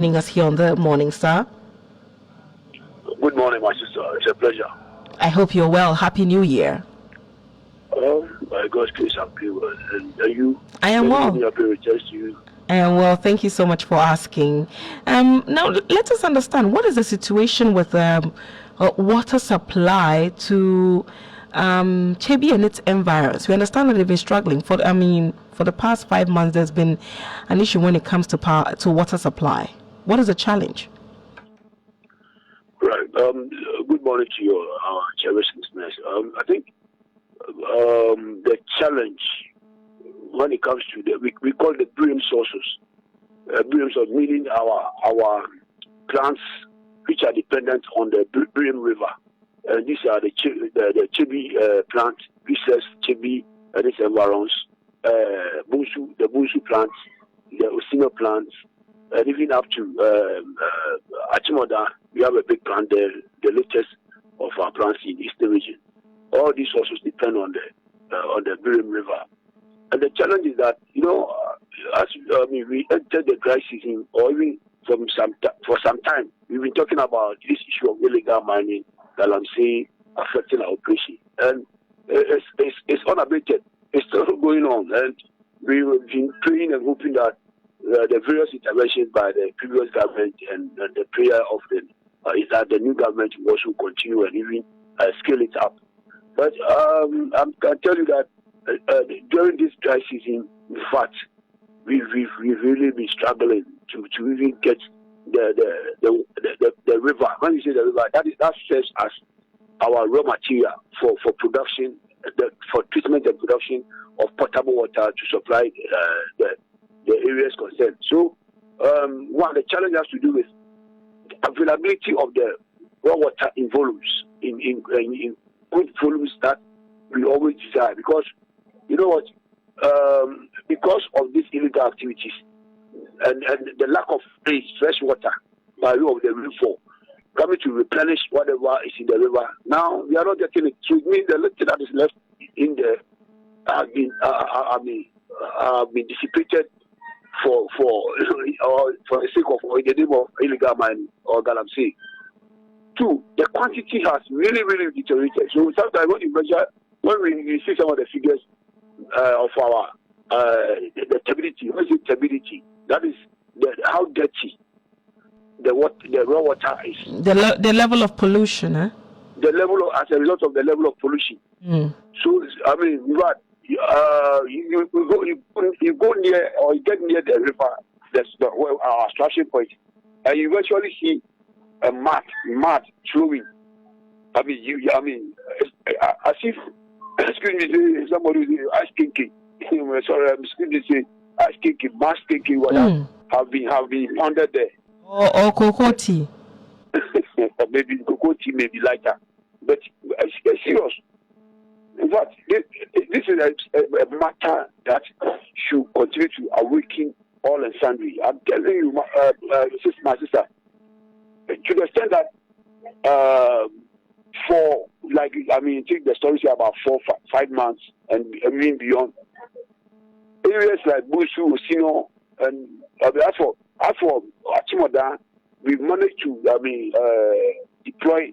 Joining us here on the Morning Star. Good morning, my sister. It's a pleasure. I hope you're well. Happy New Year. By God's grace, I'm pretty well. And you? I am well. You. I am well. Thank you so much for asking. Now, let us understand, what is the situation with water supply to Chebi and its environs? We understand that they've been struggling. For the past 5 months, there's been an issue when it comes to water supply. What is the challenge? Right. Good morning to your cherished listeners. I think the challenge when it comes to we call the brim sources. Brim sources meaning our plants which are dependent on the Brim River. And these are the Chebi plant, Recess, Chebi, and its environs, the Busu plants, the Osino plants, and even up to Achimoda. We have a big plant there, the latest of our plants in the Eastern region. All these sources depend on the Brim River. And the challenge is that, we entered the dry season, or even for some time, we've been talking about this issue of illegal mining that I'm saying affecting our operation. And it's unabated. It's still going on. And we've been praying and hoping that the various interventions by the previous government and the prayer of is that the new government will also continue and even scale it up. But I can tell you that during this dry season, in fact, we've really been struggling to even get the river. When you say the river, that serves as our raw material for production, for treatment and production of potable water to supply the areas concerned. So, one, the challenge has to do with the availability of the raw water in volumes, in good volumes that we always desire. Because, you know what, because of these illegal activities and the lack of fresh water by way of the rainfall, coming to replenish whatever is in the river, now we are not getting it. So it means the little that is left in the have been dissipated for the sake of, in the name of illegal mining or galamsey. Two, the quantity has really deteriorated. So sometimes when we see some of the figures of our the turbidity, what is it, turbidity? That is how dirty the raw water is. The level of pollution, eh? The level of, as a result of the level of pollution. So you go near or you get near the river, that's our extraction point, and you eventually see a mud flowing. As if, excuse me, somebody is ice skating. Sorry, excuse me, say ice skating, mass skating, what have been pounded there. Or cocoa tea. Maybe cocoa tea may be lighter, but it's serious. In fact, this is a matter that should continue to awaken all and sundry. I'm telling you, my sister, to the extent that take the story about 4-5 months and even beyond. Areas like Busu, Osino, and as for Achimoda, we've managed to deploy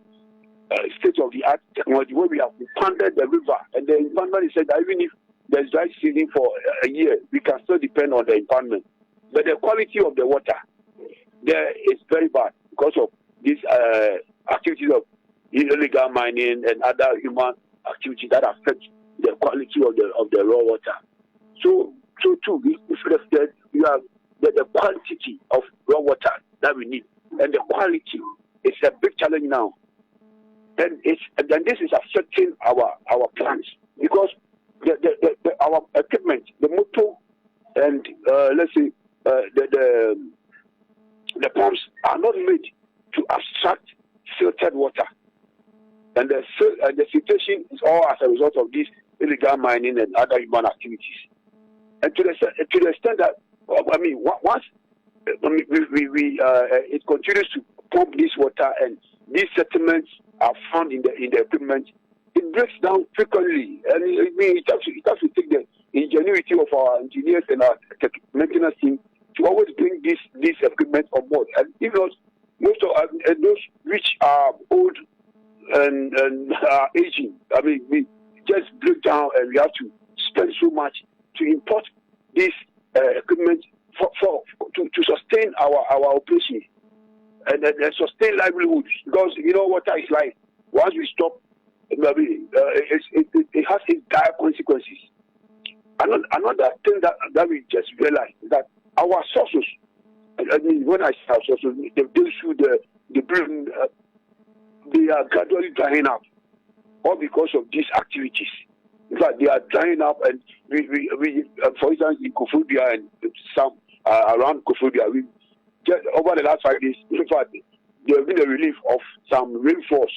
state-of-the-art technology where we have pounded the river, and the impoundment is said that even if there's dry season for a year, we can still depend on the impoundment. But the quality of the water there is very bad because of these activities of illegal mining and other human activities that affect the quality of the raw water. So too, we have the quantity of raw water that we need, and the quality is a big challenge now. And this is affecting our plants because our equipment, the motor, and let's say the pumps are not made to abstract filtered water, and the filtration is all as a result of this illegal mining and other human activities. And to the extent that once it continues to pump this water and these settlements are found in the equipment, it breaks down frequently, and it has to take the ingenuity of our engineers and our maintenance team to always bring this equipment on board. And if not, most of and those which are old and aging, I mean, we just break down and we have to spend so much to import this equipment to sustain our operation and sustain livelihoods, because you know what is like. Once we stop, it has its dire consequences. Another thing that we just realized is that our sources, I mean, when I say our sources, the brain, they are gradually drying up, all because of these activities. In fact, they are drying up, and we for instance, in Kofobia and some around Kofobia, we just over the last 5 days, in fact, there has been a relief of some rainfall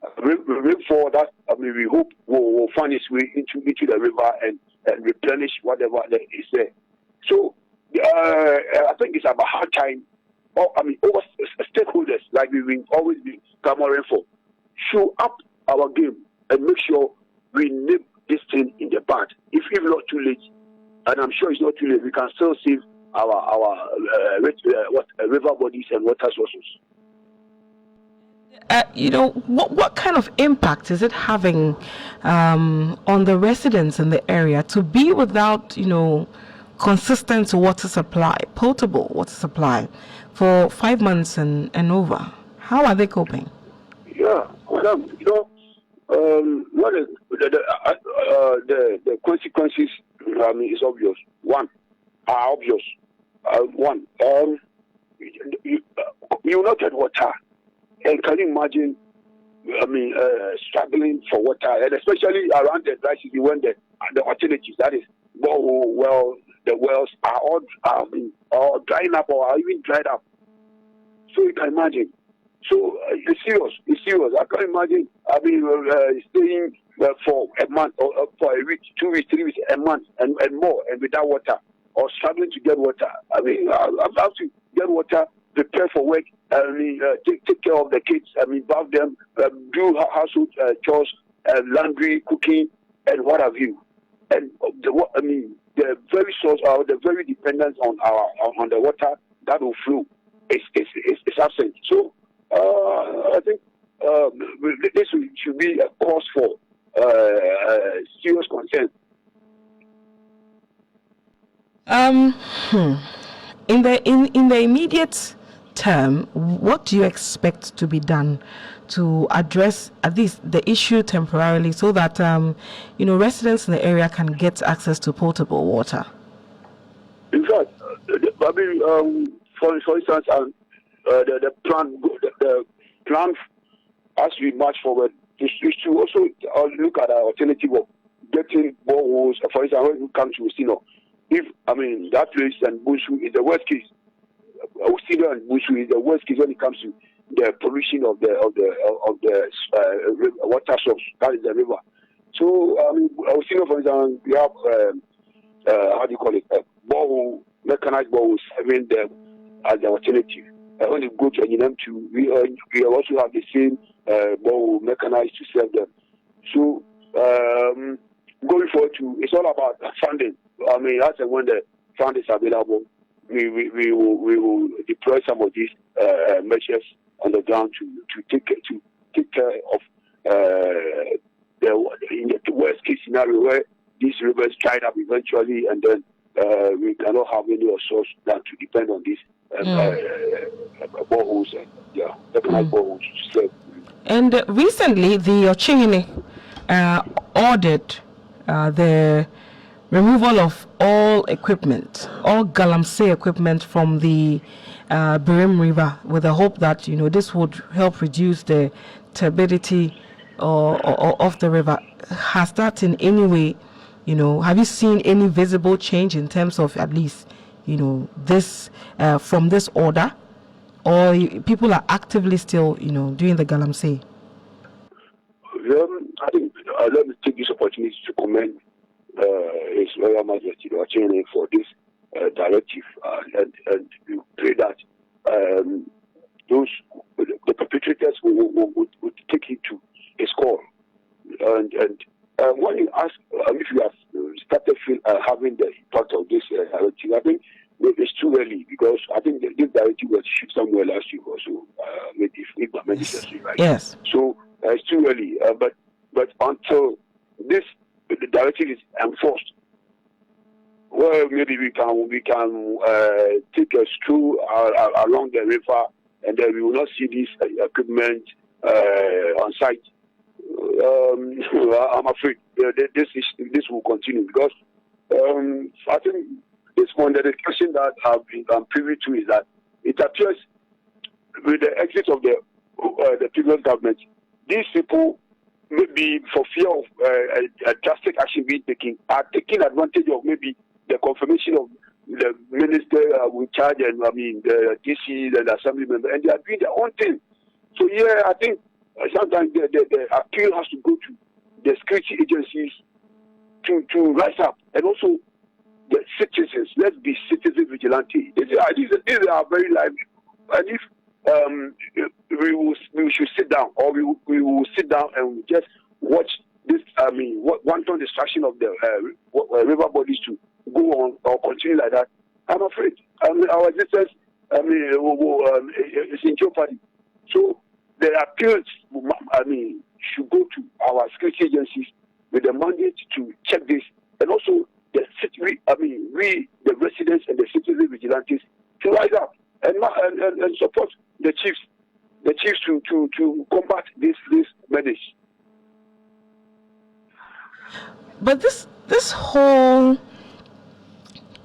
that we hope will find its way into the river and replenish whatever that is there. So I think it's about hard time. Over stakeholders like we've always been clamoring for, show up our game and make sure we nip this thing in the bud. If not too late, and I'm sure it's not too late, we can still save our river bodies and water sources. What kind of impact is it having on the residents in the area to be without, consistent water supply, potable water supply for 5 months and over? How are they coping? Yeah, well, what is the consequences? Is obvious. One, you will not get water. And can you imagine, struggling for water, and especially around the dry season when the alternatives, that is, the wells are all drying up or are even dried up. So you can imagine. So it's serious. I can imagine, staying for a month or for a week, 2 weeks, 3 weeks, a month, and more, and without water, or struggling to get water. I have to get water, prepare for work, take care of the kids, bath them, do household chores, laundry, cooking, and what have you. And the very source, the very dependence on the water that will flow is absent. So I think this should be a cause for serious concern. In the immediate term, what do you expect to be done to address at least the issue temporarily, so that residents in the area can get access to potable water? In fact, for instance, the plan as we march forward is to also look at an alternative of getting boreholes. For instance, when you come to Usino, if that place and Bushu is the worst case. Usino and Bushu is the worst case when it comes to the pollution of the water source, that is the river. So Usino, for instance, we have borehole, mechanized boreholes, having them as the alternative. When you go to Enyinam too, we also have the same borehole mechanized to serve them. So going forward it's all about funding. As and when the fund is available, we will deploy some of these measures on the ground to take care of in the worst case scenario where these rivers dried up eventually, and then we cannot have any source than to depend on these boreholes and boreholes to serve. And recently, the Ochihini ordered the removal of all galamsey equipment from the Birim River, with the hope that this would help reduce the turbidity of the river. Has that in any way, have you seen any visible change in terms of at least this from this order, or people are actively still doing the galamsey? I think let me take this opportunity to commend His Royal Majesty for this directive, and we pray that the perpetrators would take it to his call. And when you ask if you have started having the impact of this directive, I think it's too early because I think this directive was issued somewhere last week or so. Maybe if my memory serves me right. Yes. So it's too early. But until the directive is enforced, well, maybe we can take a stroll along the river, and then we will not see this equipment on site. I'm afraid this will continue because I think this one the discussion that I've been privy to is that it appears with the exit of the previous government, these people, maybe for fear of a drastic action being taken, are taking advantage of maybe the confirmation of the minister in charge and the DCs and the assembly member, and they are doing their own thing. So yeah, I think sometimes the appeal has to go to the security agencies to rise up, and also the citizens. Let's be citizen vigilante. These are very lively, and if we should sit down, or we will sit down and just watch this. Wanton destruction of the river bodies to go on or continue like that. I'm afraid. Our existence. It's in jeopardy. So the appeals, should go to our security agencies with the mandate to check this, and also the the residents and the citizen vigilantes to rise up and support the chiefs to combat this menace. But this whole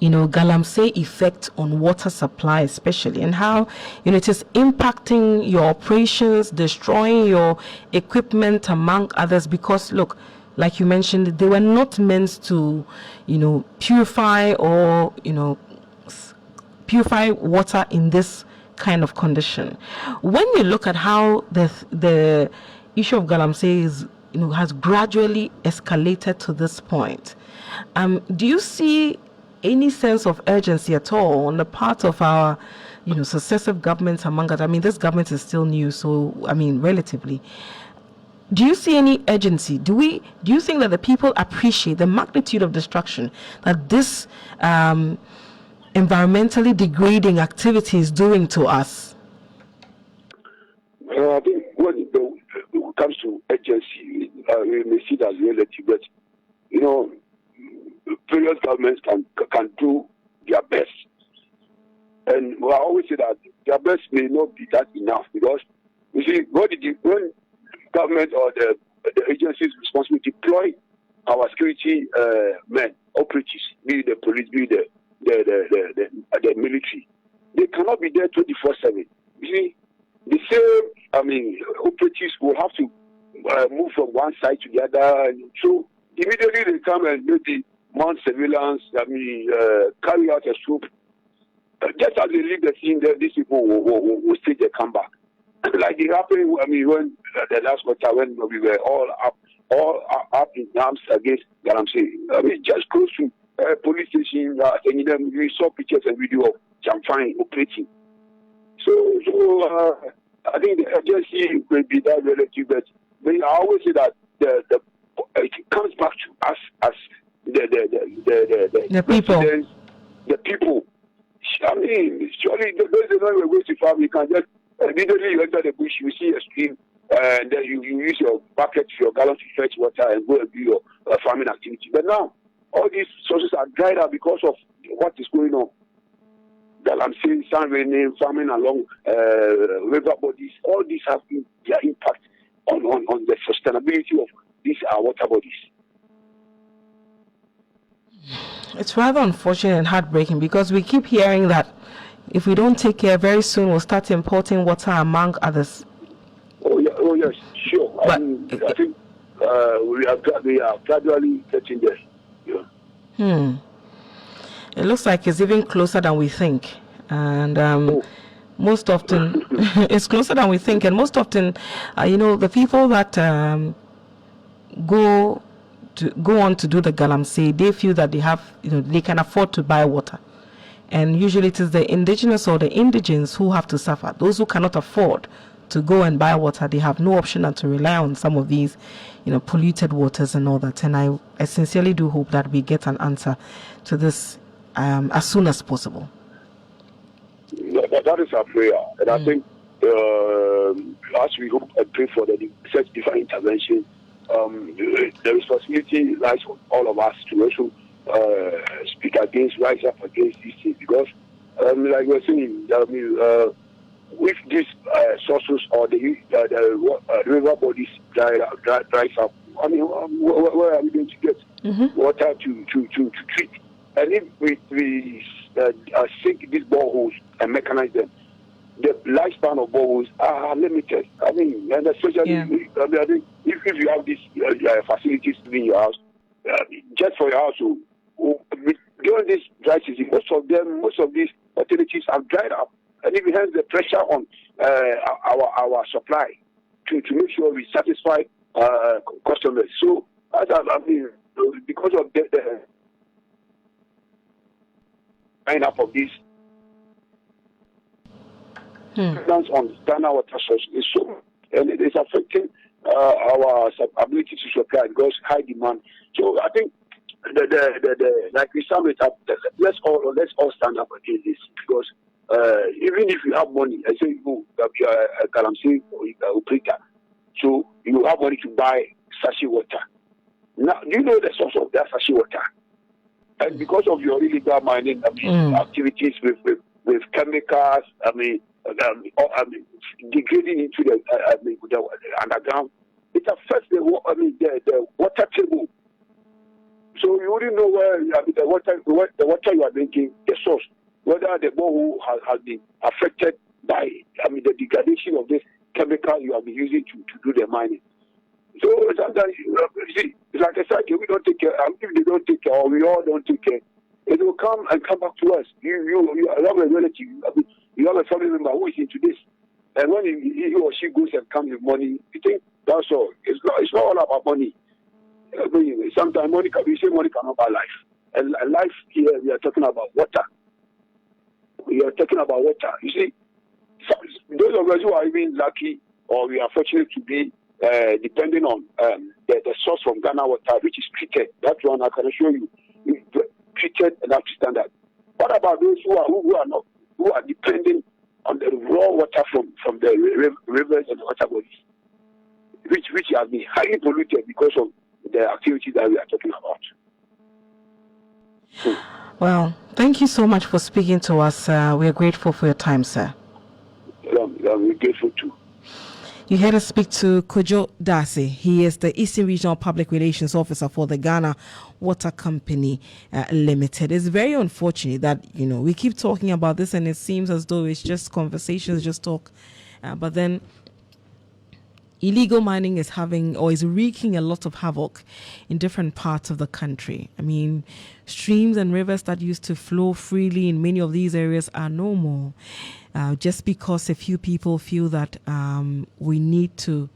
Galamsey effect on water supply especially, and how it is impacting your operations, destroying your equipment among others, because look, like you mentioned, they were not meant to purify or purify water in this kind of condition. When you look at how the issue of Galamsey is has gradually escalated to this point, do you see any sense of urgency at all on the part of our successive governments among us? This government is still new, so relatively, do you see any urgency? Do you think that the people appreciate the magnitude of destruction that this environmentally degrading activity is doing to us? I think when it comes to urgency, we may see that as relative, but various governments can do their best, and I always say that their best may not be that enough, because you see, when government or the agencies responsible deploy our security men, operatives, be it the police, be it the military, they cannot be there 24/7. You see, the same operatives will have to move from one side to the other, and so immediately they come and maybe mount surveillance, carry out a swoop. Just as they leave the scene, these people will stage a comeback. Like it happened, when the last quarter, when we were all up in arms against Galamsey. Just close to police station, we saw pictures and video of Jamfine operating. So I think the urgency will be that relative, but I always say that it comes back to us as the people. The people. Surely those are not going to farm. You can just immediately you enter the bush, you see a stream, and then you use your bucket, your gallon to fetch water and go and do your farming activity. But now, all these sources are dried up because of what is going on. Galamsey, sun raining, farming along river bodies, all these have their impact on the sustainability of these water bodies. It's rather unfortunate and heartbreaking, because we keep hearing that if we don't take care, very soon we'll start importing water among others. Oh yes, sure. But I think we are gradually getting there. Yeah. It looks like it's even closer than we think, and most often it's closer than we think, and most often, the people that go on to do the Galamsey, they feel that they have, they can afford to buy water. And usually it is the indigenous or the indigents who have to suffer. Those who cannot afford to go and buy water, they have no option than to rely on some of these, polluted waters and all that. And I sincerely do hope that we get an answer to this as soon as possible. That is our prayer. And I think as we hope and pray for the such divine intervention, the responsibility lies on all of us to also speak against, rise up against these things. Because, like we're saying, if these sources or the river bodies dries up, I mean, where are we going to get water to treat? And if we sink these boreholes and mechanize them, the lifespan of boreholes are limited. I mean, and especially I think if you have these facilities in your house, just for your house, during this dry season, most of these facilities have dried up, and it has the pressure on our supply to make sure we satisfy customers. So, I mean, because of the line up of these on Ghana water source is so, and it is affecting our ability to supply because high demand. So I think the like we sum it up, let's all stand up against this because even if you have money, I say you a galamsey or a operator, so you have money to buy sachet water. Now, do you know the source of that sachet water? And because of your illegal mining, activities with chemicals, degrading into the underground, it affects the water table. So you wouldn't know where the water you are drinking, the source, whether the borehole has been affected by the degradation of this chemical you have been using to do the mining. So sometimes you see, it's like I said, we don't take care. If they don't take care, or we all don't take care, it will come back to us. You have a relative, you have a family member who is into this, and when he or she goes and comes with money, you think that's all. It's not all about money. Sometimes money cannot buy life, and life here we are talking about water. We are talking about water. You see, those of us who are even lucky, or we are fortunate to be depending on the source from Ghana water, which is treated. That one I can assure you, treated and up to standard. What about those who are depending on the raw water from the rivers and the water bodies, which have been highly polluted because of the activities that we are talking about? Well, thank you so much for speaking to us. We are grateful for your time, sir. We're grateful too. You heard us speak to Kojo Darcy. He is the Eastern Regional Public Relations Officer for the Ghana Water Company Limited. It's very unfortunate that, we keep talking about this and it seems as though it's just conversations, just talk. But then illegal mining is wreaking a lot of havoc in different parts of the country. I mean, streams and rivers that used to flow freely in many of these areas are no more. Just because a few people feel that we need to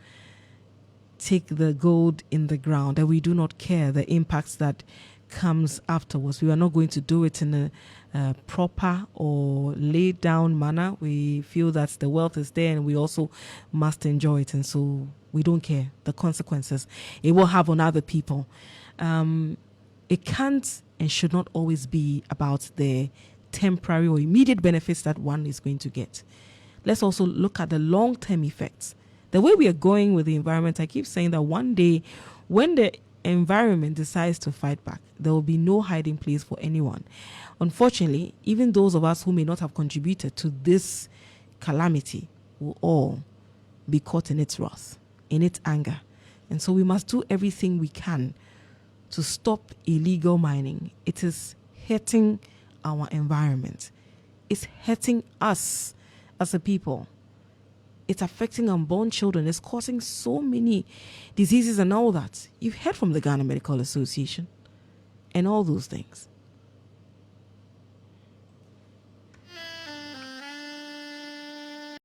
take the gold in the ground, that we do not care the impacts that comes afterwards. We are not going to do it in a proper or laid down manner. We feel that the wealth is there and we also must enjoy it, and so we don't care the consequences it will have on other people. It can't and should not always be about the temporary or immediate benefits that one is going to get. Let's also look at the long-term effects. The way we are going with the environment, I keep saying that one day when the environment decides to fight back, there will be no hiding place for anyone. Unfortunately, even those of us who may not have contributed to this calamity will all be caught in its wrath, in its anger. And so we must do everything we can to stop illegal mining. It is hurting our environment. It's hurting us as a people. It's affecting unborn children. It's causing so many diseases and all that. You've heard from the Ghana Medical Association and all those things.